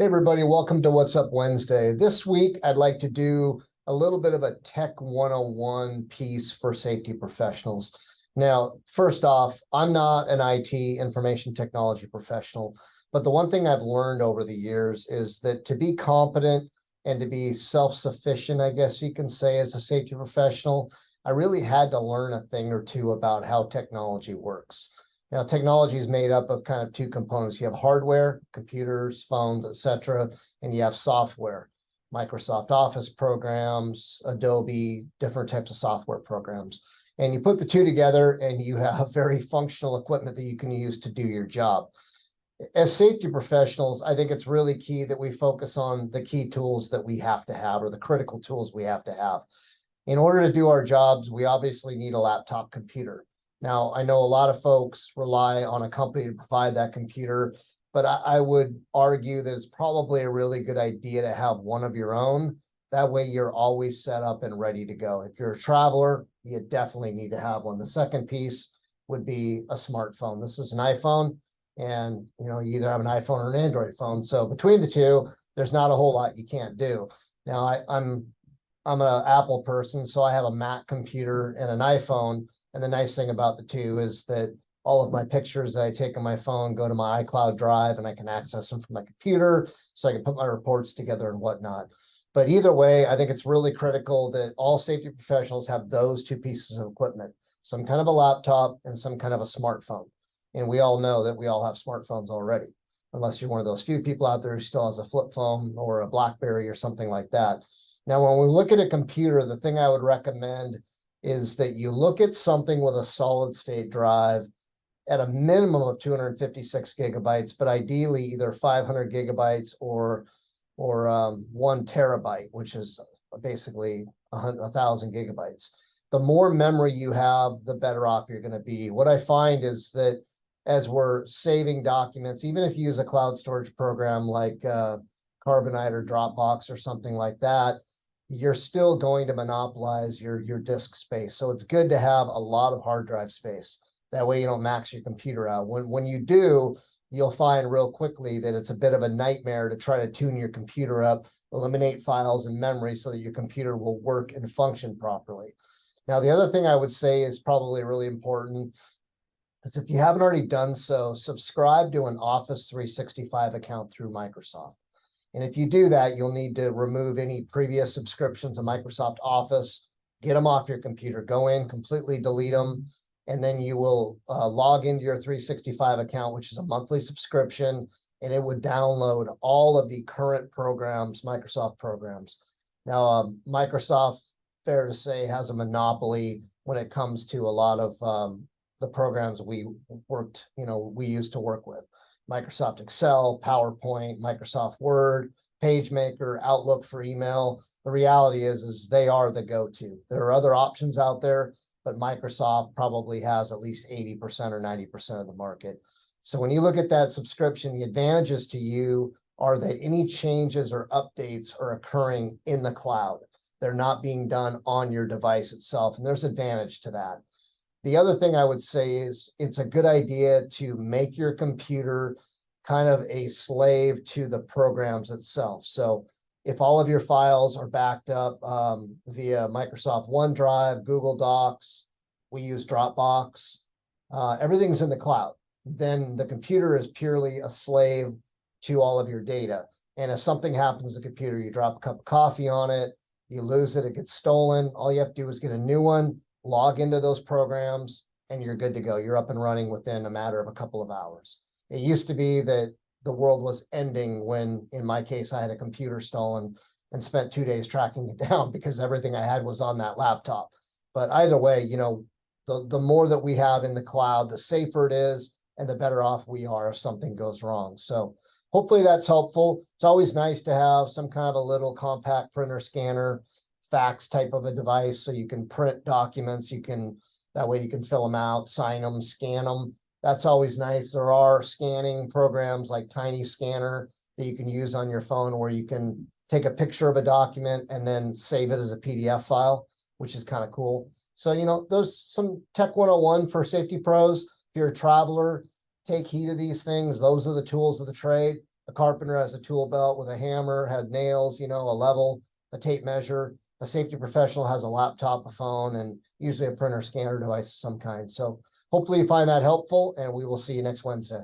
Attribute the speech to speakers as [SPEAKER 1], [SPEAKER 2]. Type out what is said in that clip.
[SPEAKER 1] Hey everybody, welcome to What's Up Wednesday. This week, I'd like to do a little bit of a Tech 101 piece for safety professionals. Now, first off, I'm not an IT information technology professional, but the one thing I've learned over the years is that to be competent and to be self-sufficient, I guess you can say, as a safety professional, I really had to learn a thing or two about how technology works. Now, technology is made up of kind of two components. You have hardware, computers, phones, etc., and you have software, Microsoft Office programs, Adobe, different types of software programs. And you put the two together and you have very functional equipment that you can use to do your job. As safety professionals, I think it's really key that we focus on the key tools that we have to have, or the critical tools we have to have. In order to do our jobs, we obviously need a laptop computer. Now, I know a lot of folks rely on a company to provide that computer, but I would argue that it's probably a really good idea to have one of your own. That way you're always set up and ready to go. If you're a traveler, you definitely need to have one. The second piece would be a smartphone. This is an iPhone, and you either have an iPhone or an Android phone. So between the two, there's not a whole lot you can't do. Now, I'm an Apple person, so I have a Mac computer and an iPhone. And the nice thing about the two is that all of my pictures that I take on my phone go to my iCloud drive, and I can access them from my computer, so I can put my reports together and whatnot. But either way, I think it's really critical that all safety professionals have those two pieces of equipment, some kind of a laptop and some kind of a smartphone. And we all know that we all have smartphones already, unless you're one of those few people out there who still has a flip phone or a BlackBerry or something like that. Now, when we look at a computer, the thing I would recommend is that you look at something with a solid state drive at a minimum of 256 gigabytes, but ideally either 500 gigabytes or 1 terabyte, which is basically 1,000 gigabytes. The more memory you have, the better off you're going to be. What I find is that as we're saving documents, even if you use a cloud storage program like Carbonite or Dropbox or something like that, you're still going to monopolize your disk space. So it's good to have a lot of hard drive space. That way you don't max your computer out. When you do, you'll find real quickly that it's a bit of a nightmare to try to tune your computer up, eliminate files and memory so that your computer will work and function properly. Now, the other thing I would say is probably really important is, if you haven't already done so, subscribe to an Office 365 account through Microsoft. And if you do that, you'll need to remove any previous subscriptions to Microsoft Office, get them off your computer, go in, completely delete them, and then you will log into your 365 account, which is a monthly subscription, and it would download all of the current programs, Microsoft programs. Now, Microsoft, fair to say, has a monopoly when it comes to a lot of the programs we used to work with. Microsoft Excel, PowerPoint, Microsoft Word, PageMaker, Outlook for email. The reality is they are the go-to. There are other options out there, but Microsoft probably has at least 80% or 90% of the market. So when you look at that subscription, the advantages to you are that any changes or updates are occurring in the cloud. They're not being done on your device itself, and there's advantage to that. The other thing I would say is it's a good idea to make your computer kind of a slave to the programs itself. So if all of your files are backed up via Microsoft OneDrive, Google Docs, we use Dropbox, everything's in the cloud, then the computer is purely a slave to all of your data. And if something happens to the computer, you drop a cup of coffee on it, you lose it, it gets stolen, all you have to do is get a new one, log into those programs, and you're good to go. You're up and running within a matter of a couple of hours. It used to be that the world was ending when, in my case, I had a computer stolen and spent 2 days tracking it down because everything I had was on that laptop. But either way, the more that we have in the cloud, the safer it is, and the better off we are if something goes wrong. So hopefully that's helpful. It's always nice to have some kind of a little compact printer scanner, fax type of a device, so you can print documents. That way you can fill them out, sign them, scan them. That's always nice. There are scanning programs like Tiny Scanner that you can use on your phone, where you can take a picture of a document and then save it as a PDF file, which is kind of cool. So, those some Tech 101 for safety pros. If you're a traveler, take heed of these things. Those are the tools of the trade. A carpenter has a tool belt with a hammer, had nails, a level, a tape measure. A safety professional has a laptop, a phone, and usually a printer scanner device of some kind. So hopefully you find that helpful, and we will see you next Wednesday.